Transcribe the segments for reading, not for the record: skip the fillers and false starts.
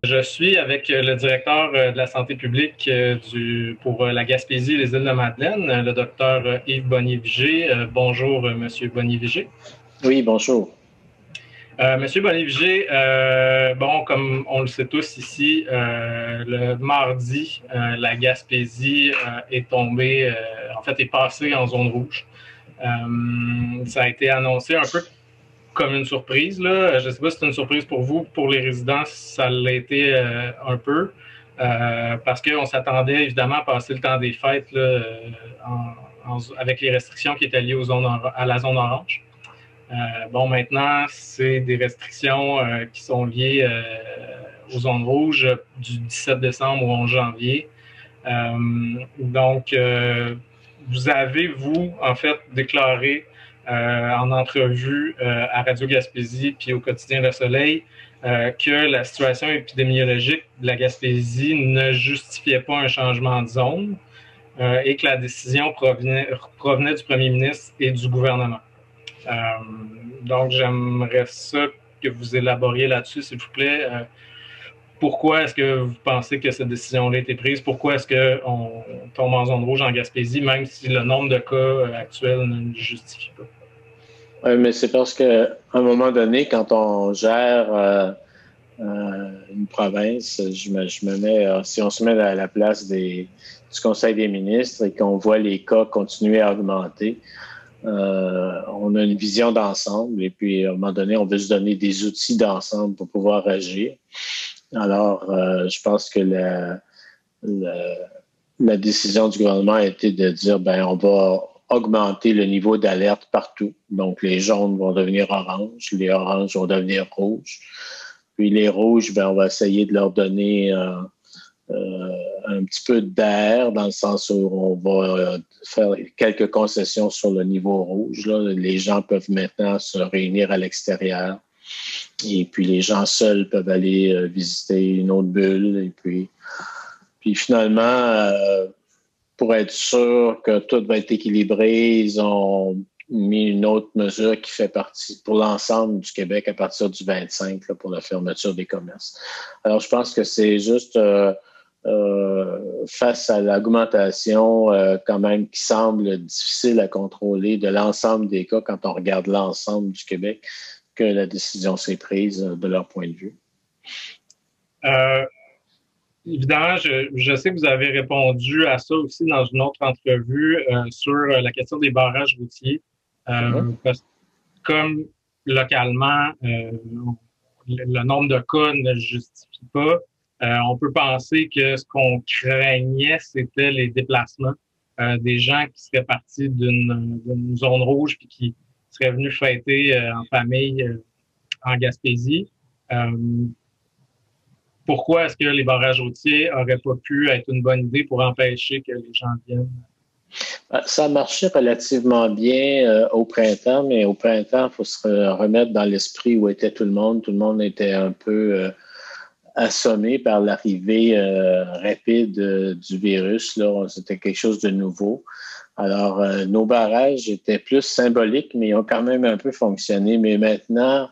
Je suis avec le directeur de la santé publique pour la Gaspésie et les Îles-de-Madeleine, le docteur Yves Bonnier-Vigé. Bonjour, Monsieur Bonnier-Vigé. Oui, bonjour. Monsieur Bonnier-Vigé, bon, comme on le sait tous ici, le mardi, la Gaspésie est tombée, en fait, est passée en zone rouge. Ça a été annoncé un peu comme une surprise, là. Je ne sais pas si c'est une surprise pour vous, pour les résidents, ça l'a été un peu, parce qu'on s'attendait évidemment à passer le temps des fêtes là, avec les restrictions qui étaient liées à la zone orange. Bon, maintenant, c'est des restrictions qui sont liées aux zones rouges du 17 décembre au 11 janvier. Donc, vous avez, vous, en fait, déclaré en entrevue à Radio Gaspésie puis au quotidien Le Soleil que la situation épidémiologique de la Gaspésie ne justifiait pas un changement de zone et que la décision provenait du premier ministre et du gouvernement. Donc, j'aimerais ça que vous élaboriez là-dessus, s'il vous plaît. Pourquoi est-ce que vous pensez que cette décision-là a été prise? Pourquoi est-ce qu'on tombe en zone rouge en Gaspésie, même si le nombre de cas actuels ne le justifie pas? Oui, mais c'est parce qu'à un moment donné, quand on gère une province, si on se met à la place du Conseil des ministres et qu'on voit les cas continuer à augmenter, on a une vision d'ensemble et puis à un moment donné, on veut se donner des outils d'ensemble pour pouvoir agir. Alors, je pense que la décision du gouvernement a été de dire, on va augmenter le niveau d'alerte partout. Donc, les jaunes vont devenir oranges, les oranges vont devenir rouges. Puis les rouges, on va essayer de leur donner un petit peu d'air dans le sens où on va faire quelques concessions sur le niveau rouge. Là. Les gens peuvent maintenant se réunir à l'extérieur. Et puis, les gens seuls peuvent aller visiter une autre bulle. Et puis finalement, pour être sûr que tout va être équilibré, ils ont mis une autre mesure qui fait partie pour l'ensemble du Québec à partir du 25 là, pour la fermeture des commerces. Alors, je pense que c'est juste face à l'augmentation quand même qui semble difficile à contrôler de l'ensemble des cas quand on regarde l'ensemble du Québec, que la décision s'est prise de leur point de vue. Évidemment, je sais que vous avez répondu à ça aussi dans une autre entrevue sur la question des barrages routiers. Parce que comme localement, le nombre de cas ne justifie pas, on peut penser que ce qu'on craignait, c'était les déplacements des gens qui seraient partis d'une zone rouge puis qui seraient venus fêter en famille en Gaspésie. Pourquoi est-ce que les barrages routiers n'auraient pas pu être une bonne idée pour empêcher que les gens viennent? Ça marchait relativement bien au printemps, mais au printemps, il faut se remettre dans l'esprit où était tout le monde. Tout le monde était un peu assommé par l'arrivée rapide du virus. Là. C'était quelque chose de nouveau. Alors, nos barrages étaient plus symboliques, mais ils ont quand même un peu fonctionné. Mais maintenant,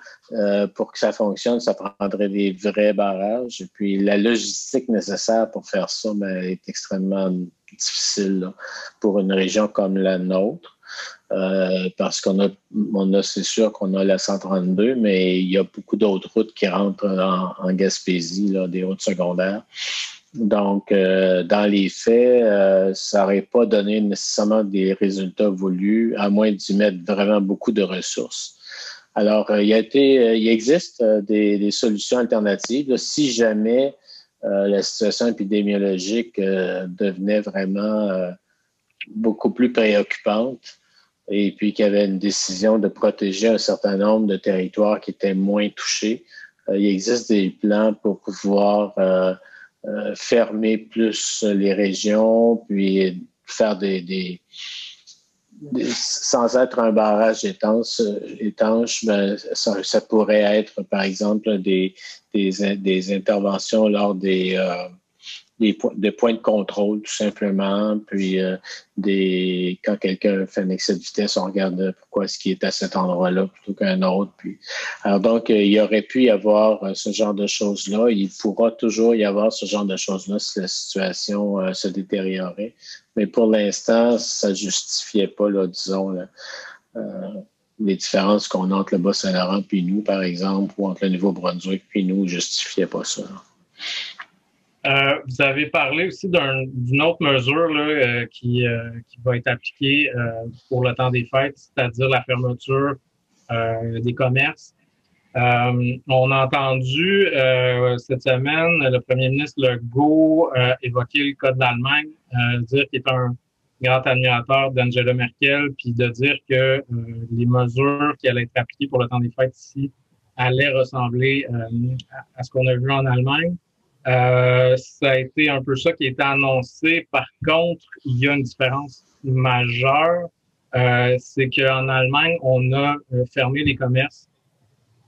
pour que ça fonctionne, ça prendrait des vrais barrages. Et puis, la logistique nécessaire pour faire ça est extrêmement difficile là, pour une région comme la nôtre. Parce c'est sûr qu'on a la 132, mais il y a beaucoup d'autres routes qui rentrent en Gaspésie, là, des routes secondaires. Donc, dans les faits, ça n'aurait pas donné nécessairement des résultats voulus, à moins d'y mettre vraiment beaucoup de ressources. Alors, il existe des solutions alternatives. Là, si jamais la situation épidémiologique devenait vraiment beaucoup plus préoccupante, et puis qu'il y avait une décision de protéger un certain nombre de territoires qui étaient moins touchés, il existe des plans pour pouvoir fermer plus les régions, puis faire sans être un barrage étanche, ça pourrait être, par exemple, des interventions lors des des points de contrôle, tout simplement. Puis, quand quelqu'un fait un excès de vitesse, on regarde pourquoi est-ce qu'il est à cet endroit-là plutôt qu'un autre. Puis, alors donc, il aurait pu y avoir ce genre de choses-là. Il pourra toujours y avoir ce genre de choses-là si la situation se détériorait. Mais pour l'instant, ça ne justifiait pas, là, disons, là, les différences qu'on a entre le Bas-Saint-Laurent puis nous, par exemple, ou entre le Nouveau-Brunswick puis nous, ne justifiait pas ça. Vous avez parlé aussi d'une autre mesure là, qui va être appliquée pour le temps des fêtes, c'est-à-dire la fermeture des commerces. On a entendu cette semaine le premier ministre Legault évoquer le cas de l'Allemagne, dire qu'il est un grand admirateur d'Angela Merkel, puis de dire que les mesures qui allaient être appliquées pour le temps des fêtes ici allaient ressembler à ce qu'on a vu en Allemagne. Ça a été un peu ça qui a été annoncé. Par contre, il y a une différence majeure. C'est qu'en Allemagne, on a fermé les commerces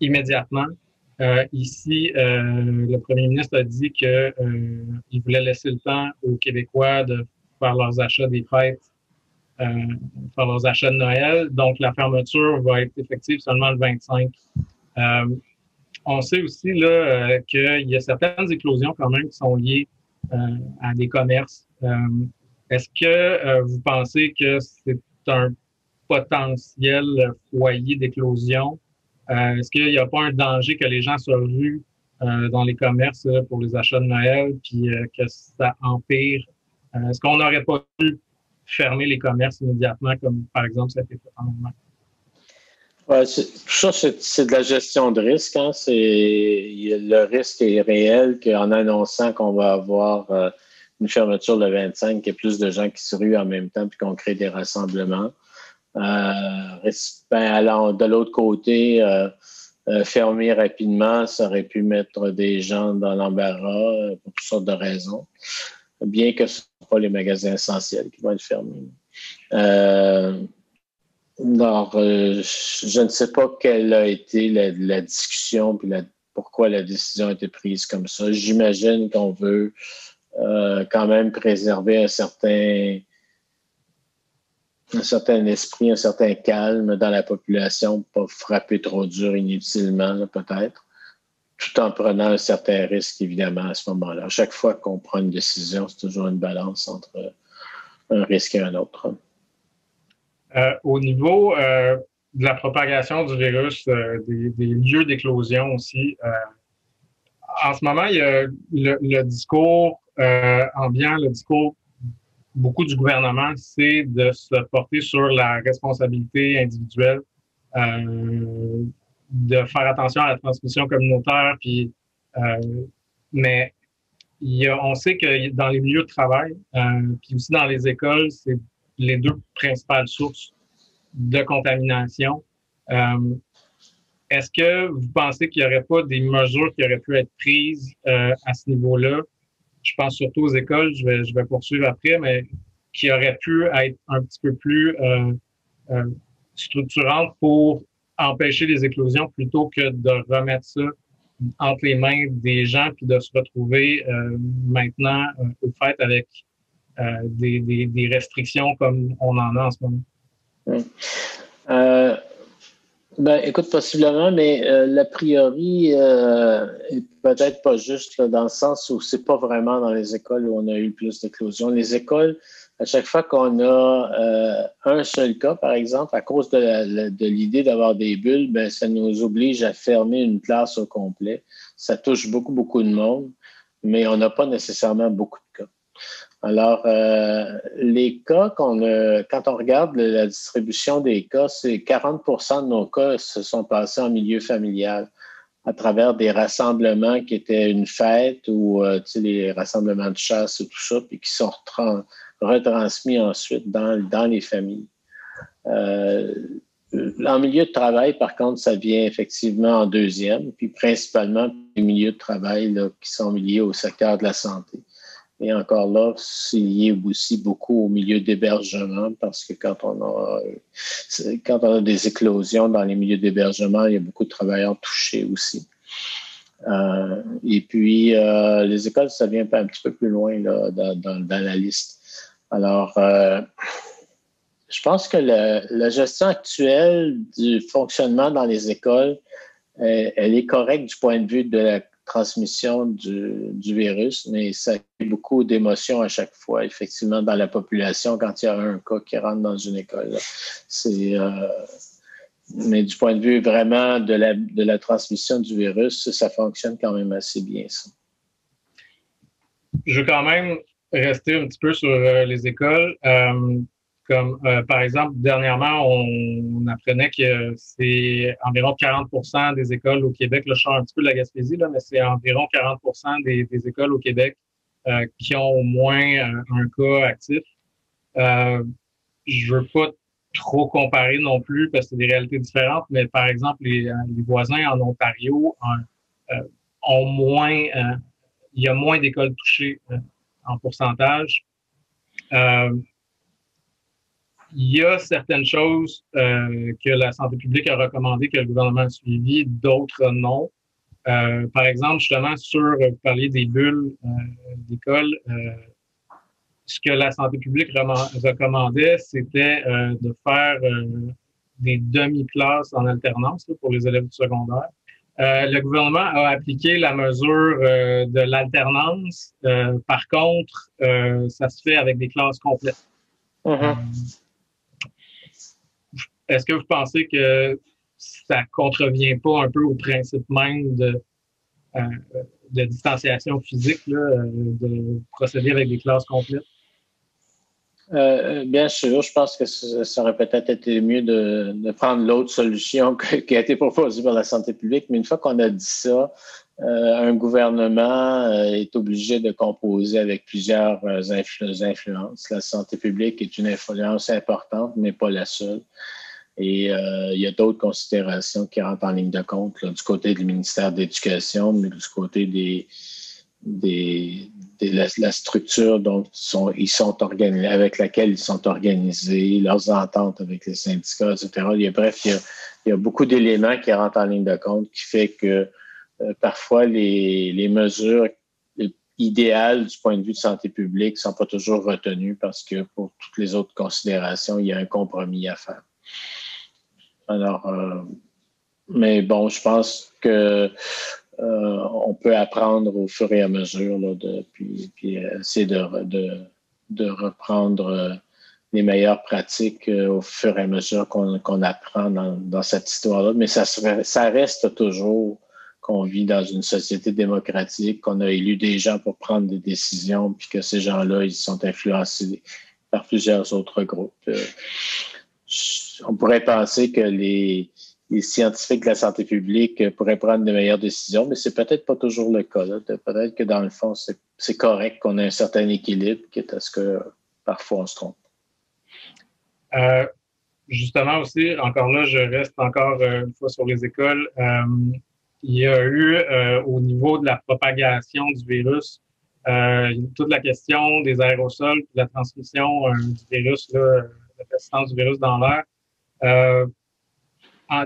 immédiatement. Ici, le premier ministre a dit qu'il voulait laisser le temps aux Québécois de faire leurs achats des fêtes, faire leurs achats de Noël. Donc, la fermeture va être effective seulement le 25. On sait aussi là qu'il y a certaines éclosions quand même qui sont liées à des commerces. Est-ce que vous pensez que c'est un potentiel foyer d'éclosion? Est-ce qu'il n'y a pas un danger que les gens soient rues dans les commerces pour les achats de Noël, puis que ça empire? Est-ce qu'on n'aurait pas pu fermer les commerces immédiatement, comme par exemple ça a été fait en Allemagne? Ouais, tout ça, c'est de la gestion de risque. Hein. Le risque est réel qu'en annonçant qu'on va avoir une fermeture le 25, qu'il y ait plus de gens qui se ruent en même temps puis qu'on crée des rassemblements. Allant de l'autre côté, fermer rapidement, ça aurait pu mettre des gens dans l'embarras pour toutes sortes de raisons, bien que ce ne sont pas les magasins essentiels qui vont être fermés. Alors, je ne sais pas quelle a été la discussion puis pourquoi la décision a été prise comme ça. J'imagine qu'on veut quand même préserver un certain esprit, un certain calme dans la population, pas frapper trop dur inutilement, là, peut-être, tout en prenant un certain risque, évidemment, à ce moment-là. À chaque fois qu'on prend une décision, c'est toujours une balance entre un risque et un autre. Au niveau de la propagation du virus, des lieux d'éclosion aussi, en ce moment, il y a le discours ambiant, le discours beaucoup du gouvernement, c'est de se porter sur la responsabilité individuelle, de faire attention à la transmission communautaire, puis mais on sait que dans les milieux de travail, puis aussi dans les écoles, c'est les deux principales sources de contamination. Est-ce que vous pensez qu'il n'y aurait pas des mesures qui auraient pu être prises à ce niveau-là? Je pense surtout aux écoles, je vais poursuivre après, mais qui auraient pu être un petit peu plus structurantes pour empêcher les éclosions plutôt que de remettre ça entre les mains des gens puis de se retrouver maintenant au fait avec des restrictions comme on en a en ce moment. Écoute, possiblement, mais l'a priori est peut-être pas juste là, dans le sens où c'est pas vraiment dans les écoles où on a eu le plus d'éclosions. Les écoles, à chaque fois qu'on a un seul cas, par exemple, à cause de l'idée d'avoir des bulles, ben, ça nous oblige à fermer une classe au complet. Ça touche beaucoup, beaucoup de monde, mais on n'a pas nécessairement beaucoup de cas. Alors, les cas quand on regarde la distribution des cas, c'est 40% de nos cas se sont passés en milieu familial à travers des rassemblements qui étaient une fête ou les rassemblements de chasse et tout ça, puis qui sont retransmis ensuite dans les familles. En milieu de travail, par contre, ça vient effectivement en deuxième, puis principalement les milieux de travail là, qui sont liés au secteur de la santé. Et encore là, c'est lié aussi beaucoup au milieu d'hébergement parce que quand on a des éclosions dans les milieux d'hébergement, il y a beaucoup de travailleurs touchés aussi. Et puis, les écoles, ça vient un petit peu plus loin là, dans la liste. Alors, je pense que la gestion actuelle du fonctionnement dans les écoles, elle est correcte du point de vue de la transmission du virus, mais ça crée beaucoup d'émotions à chaque fois, effectivement, dans la population quand il y a un cas qui rentre dans une école. Mais du point de vue vraiment de la transmission du virus, ça fonctionne quand même assez bien, ça. Je veux quand même rester un petit peu sur les écoles. Par exemple, dernièrement, on apprenait que c'est environ 40% des écoles au Québec, là, je sors un petit peu de la Gaspésie, là, mais c'est environ 40% des écoles au Québec qui ont au moins un cas actif. Je veux pas trop comparer non plus parce que c'est des réalités différentes, mais par exemple, les voisins en Ontario ont moins, il y a moins d'écoles touchées en pourcentage. Il y a certaines choses que la santé publique a recommandées que le gouvernement a suivies, d'autres non. Par exemple, justement, vous parliez des bulles d'école, ce que la santé publique recommandait, c'était de faire des demi-classes en alternance là, pour les élèves du secondaire. Le gouvernement a appliqué la mesure de l'alternance. Par contre, ça se fait avec des classes complètes. Est-ce que vous pensez que ça contrevient pas un peu au principe même de distanciation physique, là, de procéder avec des classes complètes? Bien sûr, je pense que ça aurait peut-être été mieux de prendre l'autre solution qui a été proposée par la santé publique, mais une fois qu'on a dit ça, un gouvernement est obligé de composer avec plusieurs influences. La santé publique est une influence importante, mais pas la seule. Et il y a d'autres considérations qui rentrent en ligne de compte là, du côté du ministère de l'Éducation, mais du côté la structure dont ils sont organisés, avec laquelle ils sont organisés, leurs ententes avec les syndicats, etc. Bref, il y a beaucoup d'éléments qui rentrent en ligne de compte qui fait que parfois les mesures idéales du point de vue de santé publique ne sont pas toujours retenues parce que pour toutes les autres considérations, il y a un compromis à faire. Alors, mais bon, je pense que on peut apprendre au fur et à mesure, là, puis essayer de reprendre les meilleures pratiques au fur et à mesure qu'on apprend dans cette histoire-là. Mais ça reste toujours qu'on vit dans une société démocratique, qu'on a élu des gens pour prendre des décisions, puis que ces gens-là, ils sont influencés par plusieurs autres groupes. On pourrait penser que les scientifiques de la santé publique pourraient prendre de meilleures décisions, mais c'est peut-être pas toujours le cas. Là. Peut-être que dans le fond, c'est correct qu'on ait un certain équilibre, quitte à ce que parfois on se trompe. Justement aussi, encore là, je reste encore une fois sur les écoles. Il y a eu au niveau de la propagation du virus, toute la question des aérosols, de la transmission du virus, là, la persistance du virus dans l'air.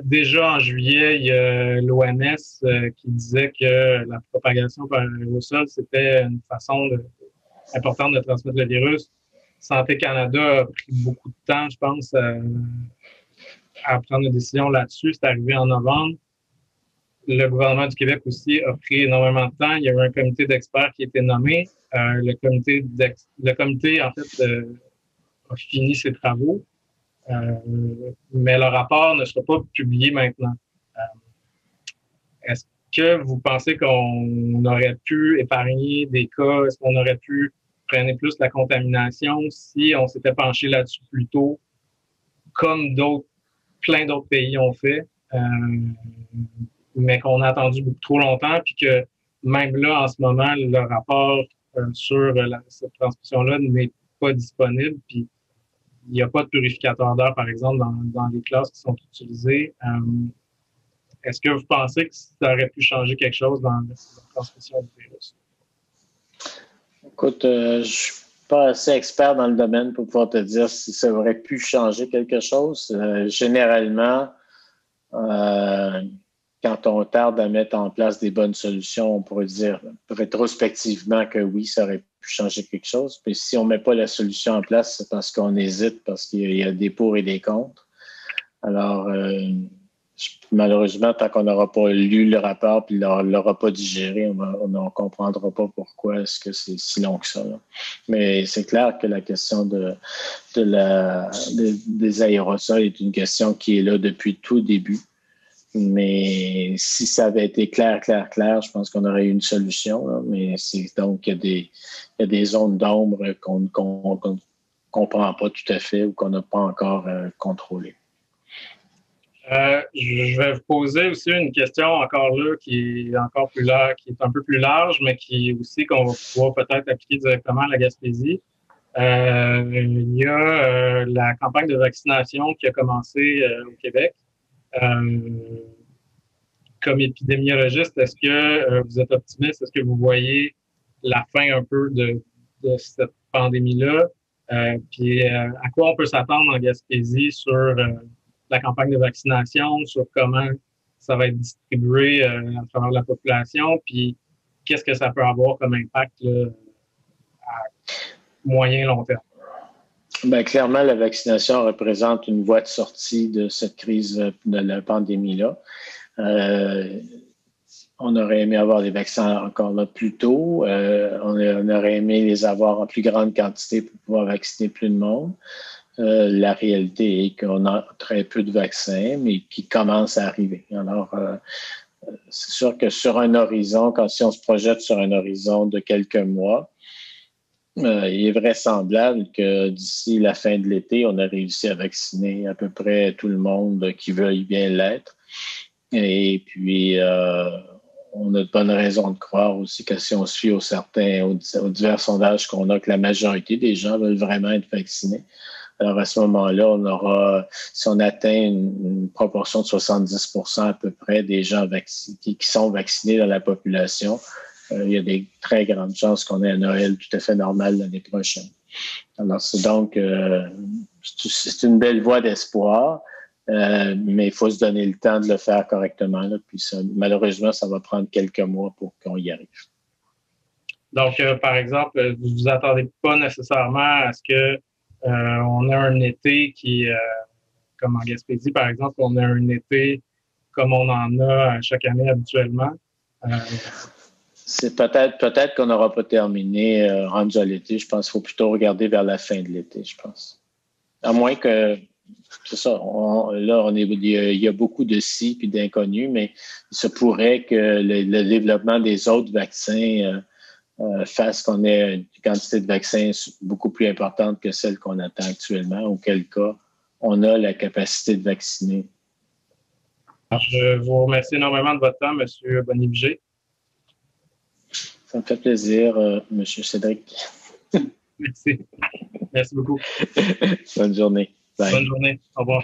Déjà en juillet, il y a l'OMS qui disait que la propagation par aérosol, c'était une façon importante de transmettre le virus. Santé Canada a pris beaucoup de temps, je pense, à prendre une décision là-dessus. C'est arrivé en novembre. Le gouvernement du Québec aussi a pris énormément de temps. Il y a eu un comité d'experts qui a été nommé. Le comité, en fait, a fini ses travaux. Mais le rapport ne sera pas publié maintenant. Est-ce que vous pensez qu'on aurait pu épargner des cas? Est-ce qu'on aurait pu freiner plus la contamination si on s'était penché là-dessus plus tôt, comme plein d'autres pays ont fait, mais qu'on a attendu beaucoup trop longtemps, puis que même là, en ce moment, le rapport sur cette transmission-là n'est pas disponible, puis il n'y a pas de purificateur d'air, par exemple, dans les classes qui sont utilisées. Est-ce que vous pensez que ça aurait pu changer quelque chose dans la transmission du virus? Écoute, je ne suis pas assez expert dans le domaine pour pouvoir te dire si ça aurait pu changer quelque chose. Généralement, quand on tarde à mettre en place des bonnes solutions, on pourrait dire rétrospectivement que oui, ça aurait pu changer quelque chose. Puis si on ne met pas la solution en place, c'est parce qu'on hésite, parce qu'il y a des pour et des contre. Alors, malheureusement, tant qu'on n'aura pas lu le rapport et ne l'aura pas digéré, on ne comprendra pas pourquoi est-ce que c'est si long que ça. Là. Mais c'est clair que la question des aérosols est une question qui est là depuis tout le début. Mais si ça avait été clair, je pense qu'on aurait eu une solution. Là. Mais c'est donc il y a des zones d'ombre qu'on ne comprend pas tout à fait ou qu'on n'a pas encore contrôlées. Je vais vous poser aussi une question encore là qui est encore plus large, qui est un peu plus large, mais qui aussi qu'on va pouvoir peut-être appliquer directement à la Gaspésie. Il y a la campagne de vaccination qui a commencé au Québec. Comme épidémiologiste, est-ce que vous êtes optimiste? Est-ce que vous voyez la fin un peu de cette pandémie-là? Puis à quoi on peut s'attendre en Gaspésie sur la campagne de vaccination, sur comment ça va être distribué à travers la population, puis qu'est-ce que ça peut avoir comme impact là, à moyen long terme? Bien, clairement, la vaccination représente une voie de sortie de cette crise de la pandémie-là. On aurait aimé avoir des vaccins encore là plus tôt. On aurait aimé les avoir en plus grande quantité pour pouvoir vacciner plus de monde. La réalité est qu'on a très peu de vaccins, mais qui commencent à arriver. Alors, c'est sûr que sur un horizon, si on se projette sur un horizon de quelques mois, il est vraisemblable que d'ici la fin de l'été, on a réussi à vacciner à peu près tout le monde qui veuille bien l'être. Et puis, on a de bonnes raisons de croire aussi que si on suit aux divers sondages qu'on a, que la majorité des gens veulent vraiment être vaccinés. Alors, à ce moment-là, si on atteint une proportion de 70% à peu près des gens qui sont vaccinés dans la population, il y a des très grandes chances qu'on ait un Noël tout à fait normal l'année prochaine. Alors, c'est une belle voie d'espoir, mais il faut se donner le temps de le faire correctement. Là, puis malheureusement, ça va prendre quelques mois pour qu'on y arrive. Donc, par exemple, vous ne vous attendez pas nécessairement à ce que on a un été comme en Gaspésie, par exemple, on a un été comme on en a chaque année habituellement. C'est peut-être qu'on n'aura pas terminé rendu à l'été. Je pense qu'il faut plutôt regarder vers la fin de l'été, je pense. À moins que, c'est ça, il y a beaucoup de si puis d'inconnus, mais il se pourrait que le développement des autres vaccins fasse qu'on ait une quantité de vaccins beaucoup plus importante que celle qu'on attend actuellement, auquel cas on a la capacité de vacciner. Je vous remercie énormément de votre temps, M. Bonnivigé. Ça me fait plaisir, M. Cédric. Merci. Merci beaucoup. Bonne journée. Bye. Bonne journée. Au revoir.